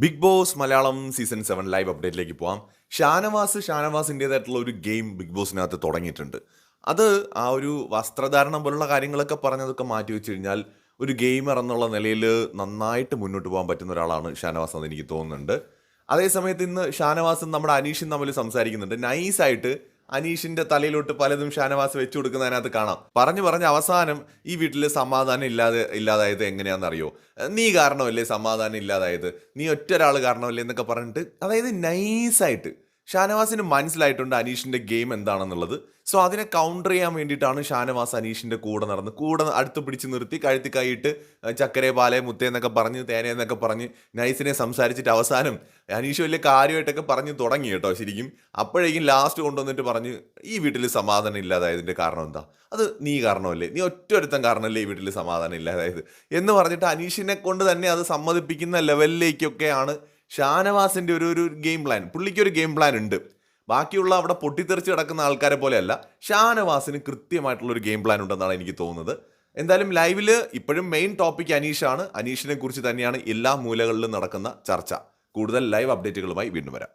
Big Boss Malayalam season 7 live അപ്ഡേറ്റിലേക്ക് പോവാം. ഷാനവാസിൻ്റെതായിട്ടുള്ള ഒരു ഗെയിം ബിഗ് ബോസിനകത്ത് തുടങ്ങിയിട്ടുണ്ട്. അത് ആ ഒരു വസ്ത്രധാരണം പോലുള്ള കാര്യങ്ങളൊക്കെ പറഞ്ഞതൊക്കെ മാറ്റി വെച്ച് കഴിഞ്ഞാൽ ഒരു ഗെയിമർ എന്നുള്ള നിലയിൽ നന്നായിട്ട് മുന്നോട്ട് പോകാൻ പറ്റുന്ന ഒരാളാണ് ഷാനവാസ് എന്ന് എനിക്ക് തോന്നുന്നുണ്ട്. അതേസമയത്ത് ഇന്ന് ഷാനവാസും നമ്മുടെ അനീഷും തമ്മിൽ സംസാരിക്കുന്നുണ്ട്. നൈസായിട്ട് അനീഷിന്റെ തലയിലോട്ട് പലതും ഷാനവാസ് വെച്ചു കൊടുക്കുന്നതിനകത്ത് കാണാം. പറഞ്ഞു പറഞ്ഞ് അവസാനം ഈ വീട്ടിൽ സമാധാനം ഇല്ലാതായത് എങ്ങനെയാണെന്നറിയോ? നീ കാരണമല്ലേ സമാധാനം ഇല്ലാതായത്, നീ ഒറ്റ ഒരാൾ കാരണമല്ലേ എന്നൊക്കെ പറഞ്ഞിട്ട്, അതായത് നൈസായിട്ട് ഷാനവാസിന് മനസ്സിലായിട്ടുണ്ട് അനീഷിന്റെ ഗെയിം എന്താണെന്നുള്ളത്. സോ അതിനെ കൗണ്ടർ ചെയ്യാൻ വേണ്ടിയിട്ടാണ് ഷാനവാസ് അനീഷിന്റെ കൂടെ അടുത്ത് പിടിച്ച് നിർത്തി കഴുത്തി കൈയിട്ട് ചക്കരെ പാലേ മുത്തേ എന്നൊക്കെ പറഞ്ഞ് തേനയെന്നൊക്കെ പറഞ്ഞ് നൈസിനെ സംസാരിച്ചിട്ട് അവസാനം അനീഷ് വലിയ കാര്യമായിട്ടൊക്കെ പറഞ്ഞ് തുടങ്ങി കേട്ടോ. ശരിക്കും അപ്പോഴേക്കും ലാസ്റ്റ് കൊണ്ടുവന്നിട്ട് പറഞ്ഞ് ഈ വീട്ടിൽ സമാധാനം ഇല്ലാതായതിന്റെ കാരണം എന്താ, അത് നീ കാരണമല്ലേ, നീ ഒറ്റൊരുത്തൻ കാരണമല്ലേ ഈ വീട്ടിൽ സമാധാനം ഇല്ലാതായത് എന്ന് പറഞ്ഞിട്ട് അനീഷിനെ കൊണ്ട് തന്നെ അത് സമ്മതിപ്പിക്കുന്ന ലെവലിലേക്കൊക്കെയാണ് ഷാനവാസിന്റെ ഒരു ഗെയിം പ്ലാൻ. പുള്ളിക്കൊരു ഗെയിം പ്ലാൻ ഉണ്ട്. ബാക്കിയുള്ള അവിടെ പൊട്ടിത്തെറിച്ച് കിടക്കുന്ന ആൾക്കാരെ പോലെയല്ല, ഷാനവാസിന് കൃത്യമായിട്ടുള്ള ഒരു ഗെയിം പ്ലാൻ ഉണ്ടെന്നാണ് എനിക്ക് തോന്നുന്നത്. എന്തായാലും ലൈവില് ഇപ്പോഴും മെയിൻ ടോപ്പിക് അനീഷാണ്. അനീഷിനെ കുറിച്ച് തന്നെയാണ് എല്ലാ മൂലകളിലും നടക്കുന്ന ചർച്ച. കൂടുതൽ ലൈവ് അപ്ഡേറ്റുകളുമായി വീണ്ടും വരാം.